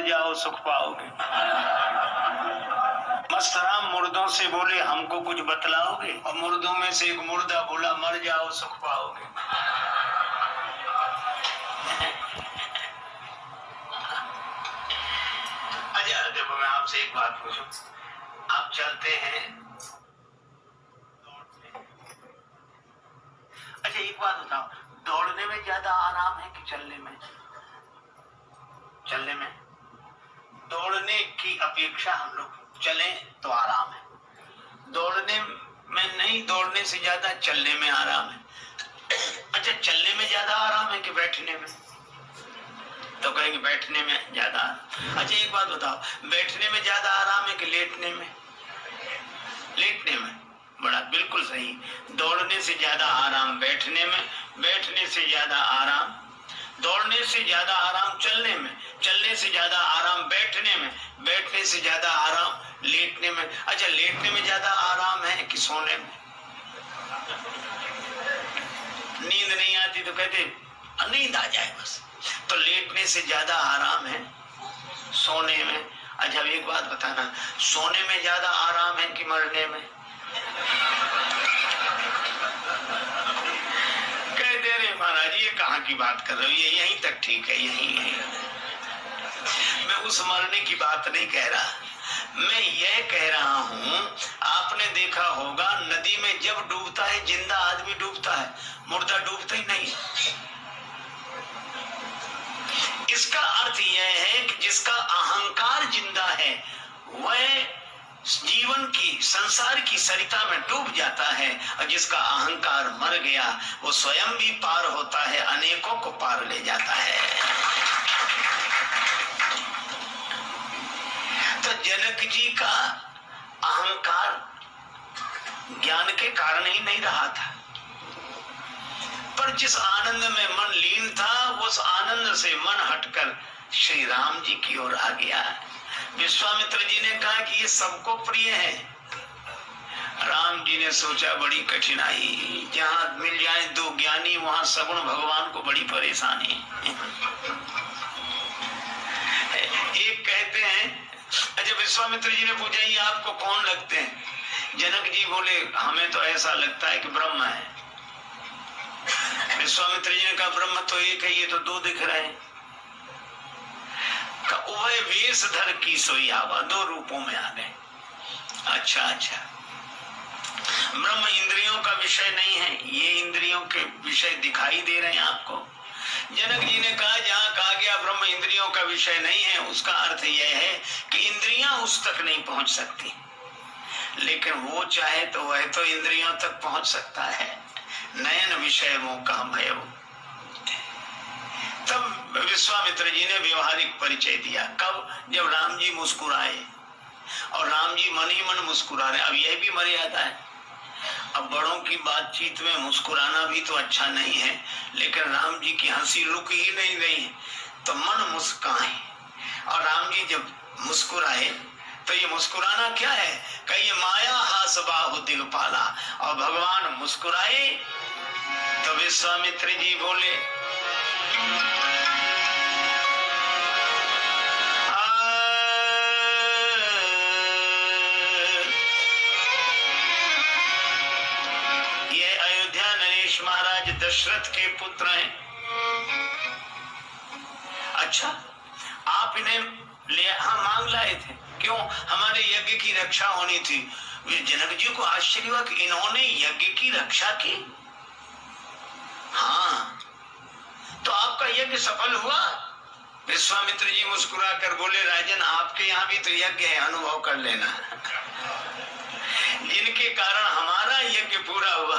जाओ सुख पाओगे। मस्तराम मुर्दों से बोले हमको कुछ बतलाओगे, और मुर्दों में से एक मुर्दा बोला मर जाओ सुख पाओगे। अच्छा देखो मैं आपसे एक बात पूछूं, आप चलते हैं दौड़ने, अच्छा एक बात बताओ, दौड़ने में ज्यादा आराम है कि चलने में? चलने में। दौड़ने की अपेक्षा हम लोग चलें तो आराम है, दौड़ने में नहीं, दौड़ने से ज्यादा चलने में आराम है। अच्छा चलने में ज्यादा आराम है कि बैठने में? तो कहेंगे बैठने में ज्यादा। अच्छा एक बात बताओ, बैठने में ज्यादा आराम है कि लेटने में? लेटने में। बड़ा बिल्कुल सही, दौड़ने से ज्यादा आराम बैठने में, बैठने से ज्यादा आराम दौड़ने से ज्यादा आराम चलने में, चलने से ज्यादा आराम बैठने में, बैठने से ज्यादा आराम लेटने में। अच्छा लेटने में ज्यादा आराम है कि सोने में? नींद नहीं आती तो कहते नींद आ जाए बस, तो लेटने से ज्यादा आराम है सोने में। अच्छा एक बात बताना, सोने में ज्यादा आराम है कि मरने में? कहते रे महाराज ये कहाँ की बात कर रहे हो, ये यहीं तक ठीक है, यहीं। मैं उस मरने की बात नहीं कह रहा, मैं यह कह रहा हूं, आपने देखा होगा नदी में जब डूबता है जिंदा आदमी डूबता है, मुर्दा डूबता ही नहीं। इसका अर्थ यह है कि जिसका अहंकार जिंदा है वह जीवन की संसार की सरिता में डूब जाता है, और जिसका अहंकार मर गया वो स्वयं भी पार होता है, अनेकों को पार ले जाता है। तो जनक जी का अहंकार ज्ञान के कारण ही नहीं रहा था, पर जिस आनंद में मन लीन था उस आनंद से मन हटकर श्री राम जी की ओर आ गया। विश्वामित्र जी ने कहा कि ये सबको प्रिय है। राम जी ने सोचा बड़ी कठिनाई, जहाँ मिल जाए दो ज्ञानी वहां सगुण भगवान को बड़ी परेशानी। एक कहते हैं, अच्छा विश्वामित्र जी ने पूछा ये आपको कौन लगते हैं? जनक जी बोले हमें तो ऐसा लगता है कि ब्रह्म है। विश्वामित्र जी ने कहा ब्रह्म तो एक है, ये तो दो दिख रहे हैं। उभय वेश धर की सोई आवा, दो रूपों में आ गए। अच्छा ब्रह्म इंद्रियों का विषय नहीं है, ये इंद्रियों के विषय दिखाई दे रहे हैं आपको। जनक जी ने कहा जहाँ कहा गया ब्रह्म इंद्रियों का विषय नहीं है, उसका अर्थ यह है कि इंद्रियां उस तक नहीं पहुंच सकती, लेकिन वो चाहे तो वह तो इंद्रियों तक पहुंच सकता है। नयन विषय वो का भय। तब विश्वामित्र जी ने व्यवहारिक परिचय दिया। कब? जब राम जी मुस्कुराए, और राम जी मन ही मन मुस्कुरा रहे। अब यह भी मर्यादा है, अब बड़ों की बातचीत में मुस्कुराना भी तो अच्छा नहीं है, लेकिन राम जी की हंसी रुक ही नहीं रही है, तो मन मुस्काए। और राम जी जब मुस्कुराए तो ये मुस्कुराना क्या है? कहीं माया हास बाहु दिल पाला, और भगवान मुस्कुराए तो विश्वामित्र जी बोले ये अयोध्या नरेश महाराज दशरथ के पुत्र हैं। अच्छा आप इन्हें मांग लाए थे, क्यों? हमारे यज्ञ की रक्षा होनी थी। जनक जी को आश्चर्य हुआ कि इन्होंने यज्ञ की रक्षा की। हाँ, तो आपका यज्ञ सफल हुआ? विश्वामित्र जी मुस्कुरा कर बोले राजन आपके यहाँ भी तो यज्ञ है, अनुभव कर लेना। जिनके कारण हमारा यज्ञ पूरा हुआ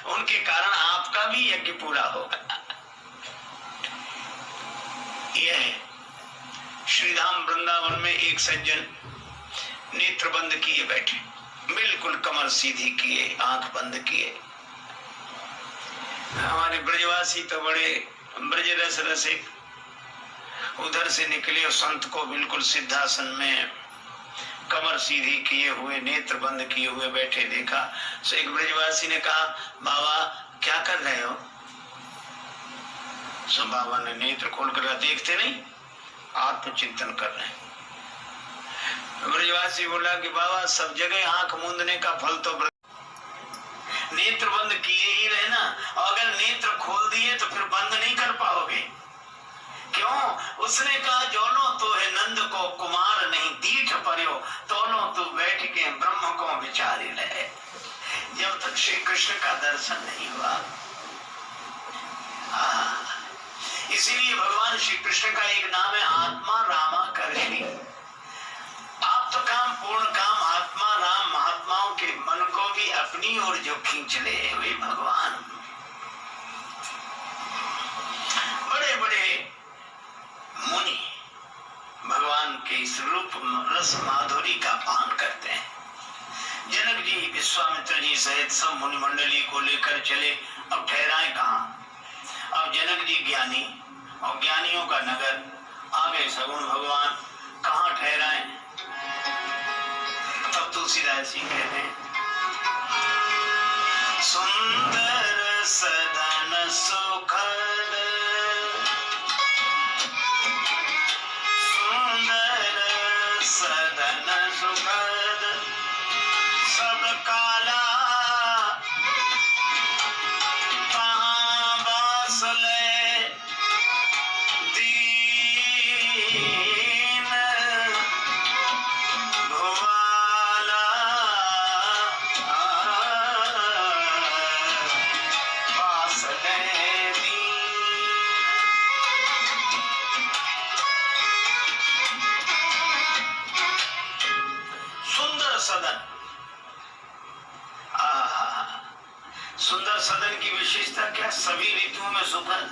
उनके कारण आपका भी यज्ञ पूरा होगा। यह है श्रीधाम वृंदावन में एक सज्जन नेत्र बंद किए बैठे, बिल्कुल कमर सीधी किए, आंख बंद किए। हमारे ब्रजवासी तो बड़े ब्रज रस रसिक, उधर से निकले और संत को बिल्कुल सिद्धासन में कमर सीधी किए हुए, नेत्र बंद किए हुए बैठे देखा। तो एक ब्रजवासी ने कहा बाबा क्या कर रहे हो? सो बाबा ने नेत्र खोल कर देखते नहीं, आत्मचिंतन कर रहे हैं। ब्रजवासी बोला कि बाबा सब जगह आंख मूंदने का फल तो नेत्र बंद किए ही रहे ना, और अगर नेत्र खोल दिए तो फिर बंद नहीं कर पाओगे। क्यों? उसने कहा जोलो तो है नंद को कुमार नहीं दीठ पर्यो, तोलो तो बैठ के ब्रह्म को विचारी ले। जब तक श्री कृष्ण का दर्शन नहीं हुआ, इसीलिए भगवान श्री कृष्ण का एक नाम है आत्मा रामाकर्षणी। आप तो काम पूर्ण काम आत्मा राम महात्माओं के मन को भी अपनी ओर जो खींच ले वे भगवान। बड़े बड़े मुनि भगवान के इस रूप रस माधुरी का पान करते हैं। जनक जी विश्वामित्र जी सहित सब मुनि मंडली को लेकर चले। अब ठहराए कहाँ? अब जनक जी ज्ञानी और ज्ञानियों का नगर, आगे सगुण भगवान, कहाँ ठहराए? तब तुलसीदास जी कहते हैं सुंदर सदन सुखद, सुंदर सदन सुखद सब काला कहाँ बास ले दीन भुवाला बास ले दीन। सुंदर सदन, सुंदर सदन की विशेषता क्या? सभी ऋतुओं में सुखद,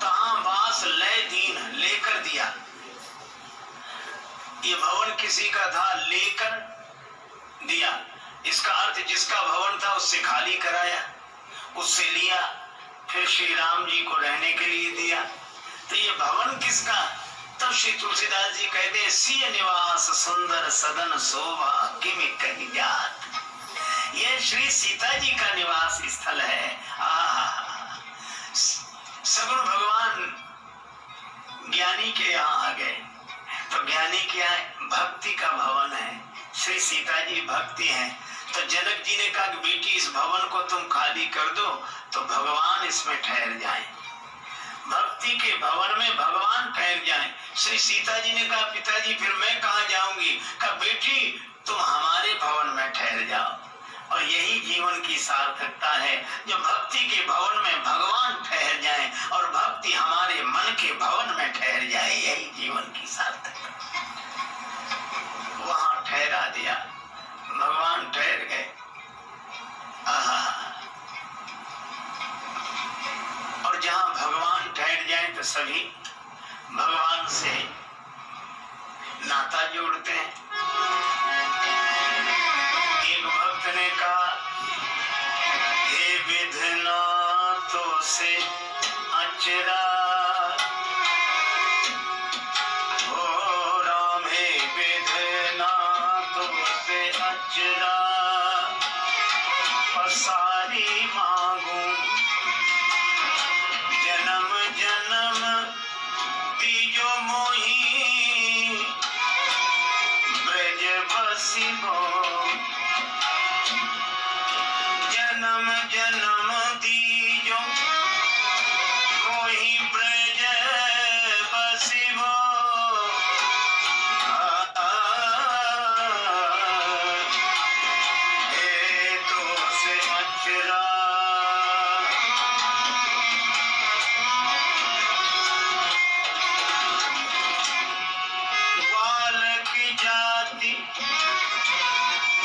तहां बास लय दीन, लेकर दिया। ये भवन किसी का था, लेकर दिया। इसका अर्थ जिसका भवन था उससे खाली कराया, उससे लिया, फिर श्री राम जी को रहने के लिए दिया। तो ये भवन किसका? तब श्री तुलसीदास जी कहते सिय निवास सुंदर सदन शोभा किमि कहि जात। ये श्री सीता जी का निवास स्थल है। सगुण भगवान ज्ञानी के यहाँ आ गए तो ज्ञानी क्या है? भक्ति का भवन है। श्री सीता जी भक्ति है। तो जनक जी ने कहा कि बेटी इस भवन को तुम खाली कर दो तो भगवान इसमें ठहर जाएं। भक्ति के भवन में भगवान ठहर जाएं। श्री सीता जी ने कहा पिताजी फिर मैं कहाँ जाऊंगी? कहा बेटी तुम हमारे भवन में ठहर जाओ। और यही जीवन की सार्थकता है, जो भक्ति के भवन में भगवान ठहर जाए और भक्ति हमारे मन के भवन में ठहर जाए, यही जीवन की सार्थकता। वहां ठहरा दिया, भगवान ठहर गए। और जहां भगवान ठहर जाए तो सभी भगवान से नाता जोड़ते हैं। एक भक्त ने कहा हे विधनाथों से अचरा, ओ राम हे विधनाथों से अचरा पसारी मांगू जन्म जन्म तीजो मोही ब्रज बसी भो। जन्म जन्म तीजो मोही ब्रज बसी भो। हे तो से अचरा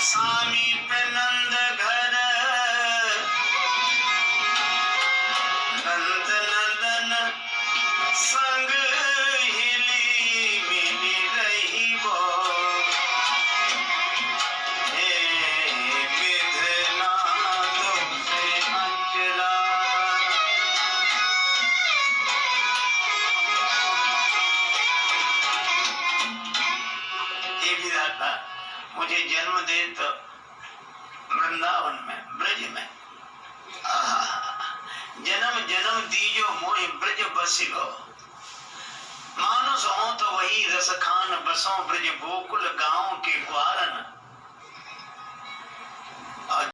स्वामी पे नंद घर नंद नंदन संग हिली मिली रही वो। हे विधनाथों से अचरा। हे विधाता मुझे जन्म दे तो वृंदावन में ब्रज में, जन्म जन्म दीजो मोहि ब्रज बसी गो। मानुष हो तो वही रस खान बसों ब्रज गोकुल गांव के